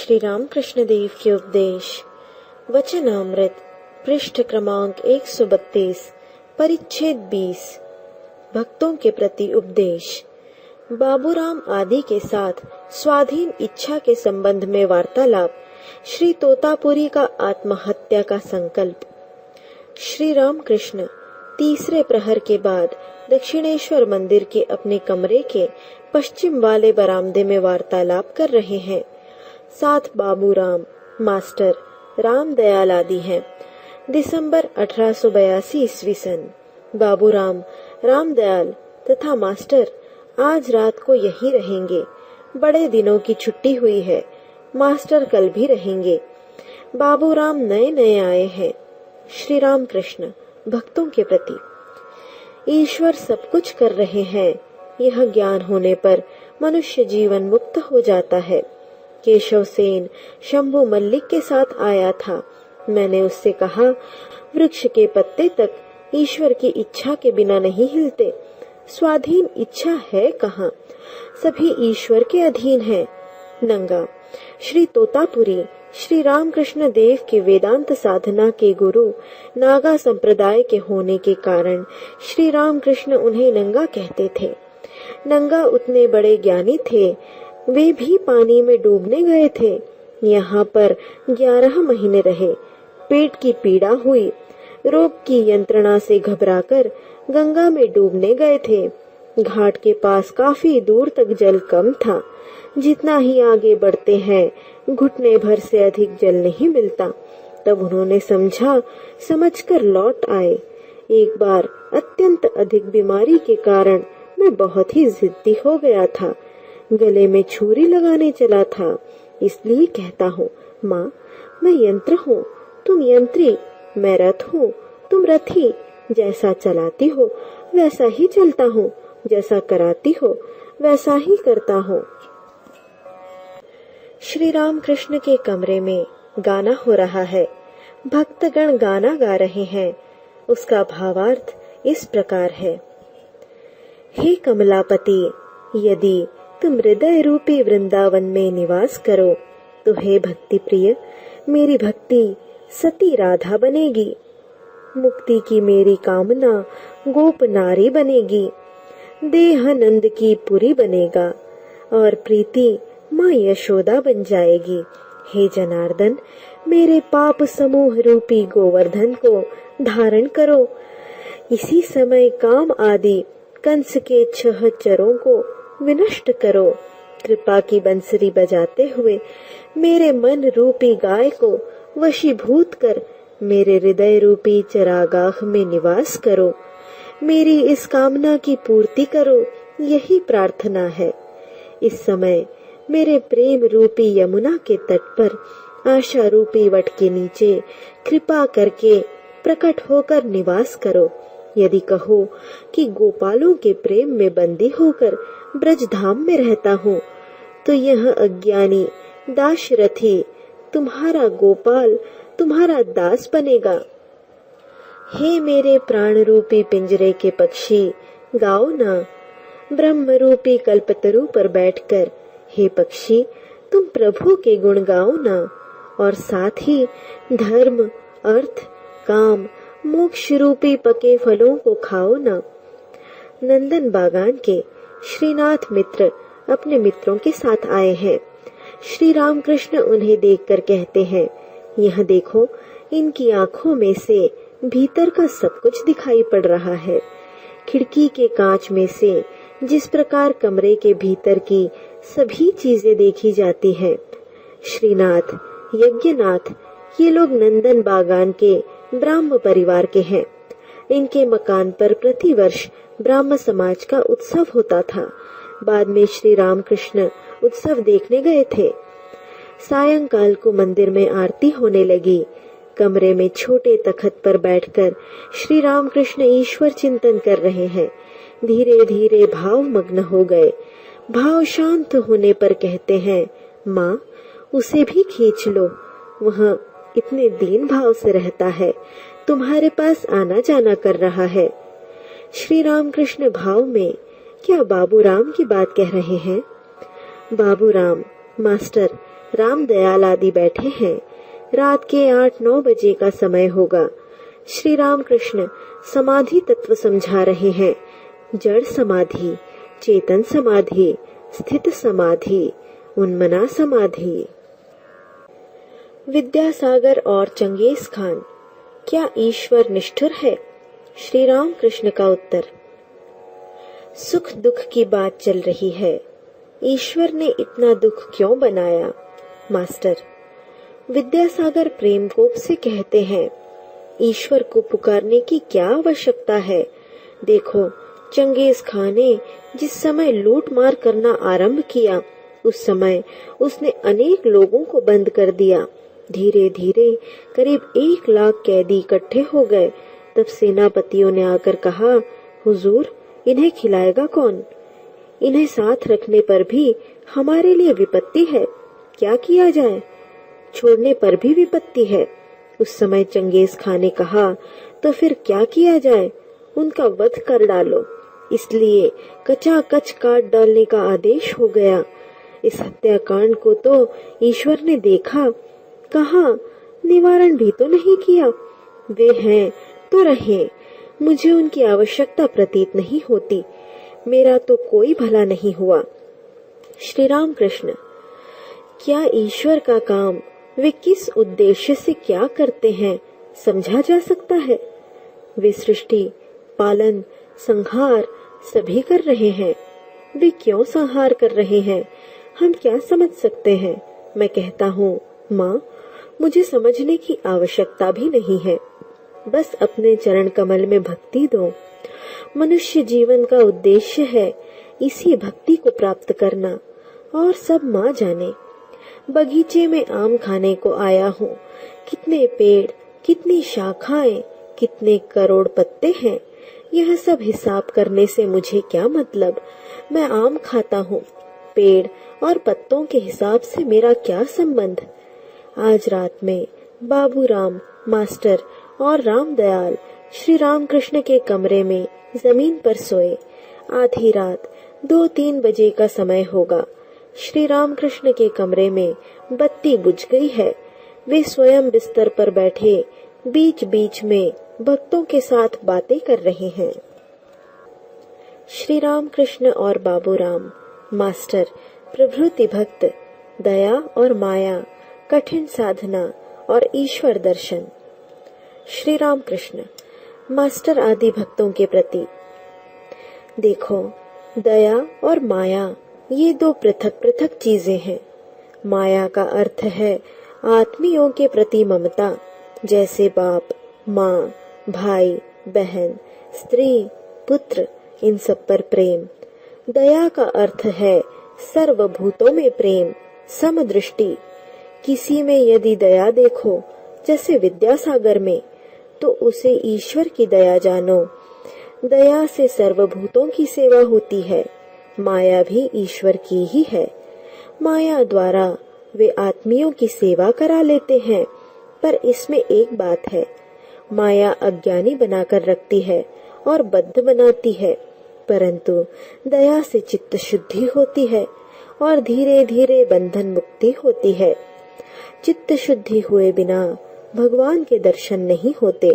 श्री रामकृष्ण देव के उपदेश वचनामृत पृष्ठ क्रमांक 132 परिच्छेद 20 भक्तों के प्रति उपदेश। बाबूराम आदि के साथ स्वाधीन इच्छा के संबंध में वार्तालाप। श्री तोतापुरी का आत्महत्या का संकल्प। श्री रामकृष्ण तीसरे प्रहर के बाद दक्षिणेश्वर मंदिर के अपने कमरे के पश्चिम वाले बरामदे में वार्तालाप कर रहे हैं। साथ बाबूराम, मास्टर रामदयाल आदि हैं। दिसंबर 1882 ईस्वी सन। बाबूराम, रामदयाल तथा मास्टर आज रात को यहीं रहेंगे। बड़े दिनों की छुट्टी हुई है। मास्टर कल भी रहेंगे। बाबूराम नए नए आए हैं। श्री रामकृष्ण भक्तों के प्रति। ईश्वर सब कुछ कर रहे हैं, यह ज्ञान होने पर मनुष्य जीवन मुक्त हो जाता है। केशव सेन शंभू मल्लिक के साथ आया था। मैंने उससे कहा, वृक्ष के पत्ते तक ईश्वर की इच्छा के बिना नहीं हिलते। स्वाधीन इच्छा है कहाँ, सभी ईश्वर के अधीन है। नंगा। श्री तोतापुरी श्री रामकृष्ण देव के वेदांत साधना के गुरु नागा संप्रदाय के होने के कारण श्री रामकृष्ण उन्हें नंगा कहते थे। नंगा उतने बड़े ज्ञानी थे, वे भी पानी में डूबने गए थे। यहाँ पर 11 महीने रहे। पेट की पीड़ा हुई, रोग की यंत्रणा से घबराकर गंगा में डूबने गए थे। घाट के पास काफी दूर तक जल कम था। जितना ही आगे बढ़ते हैं घुटने भर से अधिक जल नहीं मिलता। तब उन्होंने समझकर लौट आए। एक बार अत्यंत अधिक बीमारी के कारण मैं बहुत ही जिद्दी हो गया था। गले में छुरी लगाने चला था। इसलिए कहता हूँ, माँ मैं यंत्र हूँ, तुम यंत्री, मैं रथ हूँ, तुम रथी। जैसा चलाती हो वैसा ही चलता हूँ, जैसा कराती हो वैसा ही करता हूँ। श्री रामकृष्ण के कमरे में गाना हो रहा है। भक्तगण गाना गा रहे हैं। उसका भावार्थ इस प्रकार है। हे कमलापति, यदि तुम हृदय रूपी वृंदावन में निवास करो तो हे भक्ति प्रिय, मेरी भक्ति सती राधा बनेगी। मुक्ति की मेरी कामना गोप नारी बनेगी। देह नंद की पुरी बनेगा और प्रीति माँ यशोदा बन जाएगी। हे जनार्दन, मेरे पाप समूह रूपी गोवर्धन को धारण करो। इसी समय काम आदि कंस के 6 चरों को विनष्ट करो। कृपा की बंसरी बजाते हुए मेरे मन रूपी गाय को वशीभूत कर मेरे हृदय रूपी चरागाह में निवास करो। मेरी इस कामना की पूर्ति करो, यही प्रार्थना है। इस समय मेरे प्रेम रूपी यमुना के तट पर आशा रूपी वट के नीचे कृपा करके प्रकट होकर निवास करो। यदि कहो कि गोपालों के प्रेम में बंदी होकर ब्रजधाम में रहता हूँ, तो यह अज्ञानी दाशरथी तुम्हारा गोपाल, तुम्हारा दास बनेगा। हे मेरे प्राण रूपी पिंजरे के पक्षी, गाओ ना। ब्रह्म रूपी कल्पतरु पर बैठकर हे पक्षी, तुम प्रभु के गुण गाओ ना। और साथ ही धर्म, अर्थ, काम, मोक्ष रूपी पके फलों को खाओ ना। नंदन बागान के श्रीनाथ मित्र अपने मित्रों के साथ आए हैं। श्री रामकृष्ण उन्हें देखकर कहते हैं, यह देखो, इनकी आंखों में से भीतर का सब कुछ दिखाई पड़ रहा है। खिड़की के कांच में से जिस प्रकार कमरे के भीतर की सभी चीजें देखी जाती हैं। श्रीनाथ, यज्ञनाथ, ये लोग नंदन बागान के ब्राह्म परिवार के हैं। इनके मकान पर प्रतिवर्ष ब्राह्म समाज का उत्सव होता था। बाद में श्री रामकृष्ण उत्सव देखने गए थे। सायंकाल को मंदिर में आरती होने लगी। कमरे में छोटे तखत पर बैठकर श्री रामकृष्ण ईश्वर चिंतन कर रहे हैं। धीरे धीरे भाव मग्न हो गए। भाव शांत होने पर कहते हैं, माँ उसे भी खींच लो, वह इतने दीन भाव से रहता है, तुम्हारे पास आना जाना कर रहा है। श्री रामकृष्ण भाव में, क्या बाबूराम की बात कह रहे हैं? बाबूराम, मास्टर, रामदयाल आदि बैठे हैं। रात के 8-9 बजे का समय होगा। श्री रामकृष्ण समाधि तत्व समझा रहे हैं। जड़ समाधि, चेतन समाधि, स्थित समाधि, उन्मना समाधि। विद्यासागर और चंगेज खान, क्या ईश्वर निष्ठुर है? श्री राम कृष्ण का उत्तर, सुख दुख की बात चल रही है, ईश्वर ने इतना दुख क्यों बनाया? मास्टर, विद्यासागर प्रेम कोप से कहते हैं, ईश्वर को पुकारने की क्या आवश्यकता है? देखो, चंगेज खान ने जिस समय लूट मार करना आरंभ किया, उस समय उसने अनेक लोगों को बंद कर दिया। धीरे धीरे करीब 1 लाख कैदी इकट्ठे हो गए। तब सेनापतियों ने आकर कहा, हुजूर, इन्हें खिलाएगा कौन? इन्हें साथ रखने पर भी हमारे लिए विपत्ति है, क्या किया जाए? छोड़ने पर भी विपत्ति है। उस समय चंगेज खान ने कहा, तो फिर क्या किया जाए? उनका वध कर डालो। इसलिए कचाकच काट डालने का आदेश हो गया। इस हत्याकांड को तो ईश्वर ने देखा, कहा, निवारण भी तो नहीं किया। वे हैं तो रहे, मुझे उनकी आवश्यकता प्रतीत नहीं होती। मेरा तो कोई भला नहीं हुआ। श्री राम कृष्ण, क्या ईश्वर का काम वे किस उद्देश्य से क्या करते हैं समझा जा सकता है? वे सृष्टि, पालन, संहार सभी कर रहे हैं। वे क्यों संहार कर रहे हैं, हम क्या समझ सकते हैं? मैं कहता हूँ, माँ, मुझे समझने की आवश्यकता भी नहीं है। बस अपने चरण कमल में भक्ति दो। मनुष्य जीवन का उद्देश्य है इसी भक्ति को प्राप्त करना, और सब माँ जाने। बगीचे में आम खाने को आया हूँ। कितने पेड़, कितनी शाखाएं, कितने करोड़ पत्ते हैं, यह सब हिसाब करने से मुझे क्या मतलब? मैं आम खाता हूँ, पेड़ और पत्तों के हिसाब से मेरा क्या संबंध? आज रात में बाबूराम, मास्टर और रामदयाल श्री रामकृष्ण के कमरे में जमीन पर सोए। आधी रात 2-3 बजे का समय होगा। श्री रामकृष्ण के कमरे में बत्ती बुझ गई है। वे स्वयं बिस्तर पर बैठे बीच बीच में भक्तों के साथ बातें कर रहे हैं। श्री रामकृष्ण और बाबूराम, मास्टर, प्रभृति भक्त, दया और माया, कठिन साधना और ईश्वर दर्शन। श्री रामकृष्ण, मास्टर आदि भक्तों के प्रति, देखो, दया और माया ये 2 पृथक पृथक चीजें हैं। माया का अर्थ है आत्मियों के प्रति ममता, जैसे बाप, माँ, भाई, बहन, स्त्री, पुत्र, इन सब पर प्रेम। दया का अर्थ है सर्वभूतों में प्रेम, समदृष्टि। किसी में यदि दया देखो, जैसे विद्यासागर में, तो उसे ईश्वर की दया जानो। दया से सर्वभूतों की सेवा होती है। माया भी ईश्वर की ही है। माया द्वारा वे आत्मियों की सेवा करा लेते हैं, पर इसमें एक बात है, माया अज्ञानी बनाकर रखती है और बद्ध बनाती है, परंतु दया से चित्त शुद्धि होती है और धीरे धीरे बंधन मुक्ति होती है। चित्त शुद्धि हुए बिना भगवान के दर्शन नहीं होते।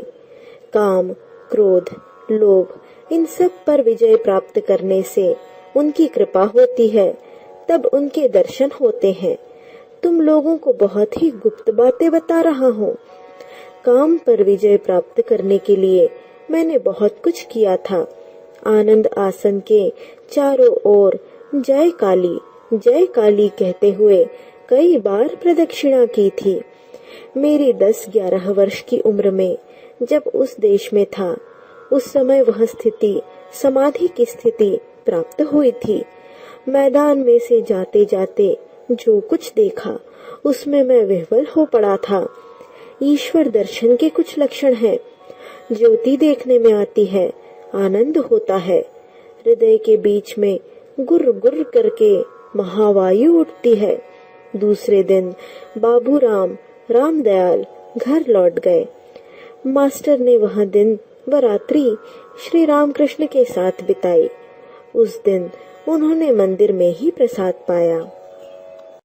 काम, क्रोध, लोभ, इन सब पर विजय प्राप्त करने से उनकी कृपा होती है, तब उनके दर्शन होते हैं। तुम लोगों को बहुत ही गुप्त बातें बता रहा हूँ। काम पर विजय प्राप्त करने के लिए मैंने बहुत कुछ किया था। आनंद आसन के चारों ओर जय काली कहते हुए कई बार प्रदक्षिणा की थी। मेरी 10-11 वर्ष की उम्र में जब उस देश में था, उस समय वह स्थिति समाधि की स्थिति प्राप्त हुई थी। मैदान में से जाते जाते जो कुछ देखा उसमें मैं विह्वल हो पड़ा था। ईश्वर दर्शन के कुछ लक्षण हैं। ज्योति देखने में आती है, आनंद होता है। हृदय के बीच में गुर गुर करके महावायु उठती है। दूसरे दिन बाबूराम, रामदयाल घर लौट गए। मास्टर ने वह दिन व रात्रि श्री रामकृष्ण के साथ बिताई। उस दिन उन्होंने मंदिर में ही प्रसाद पाया।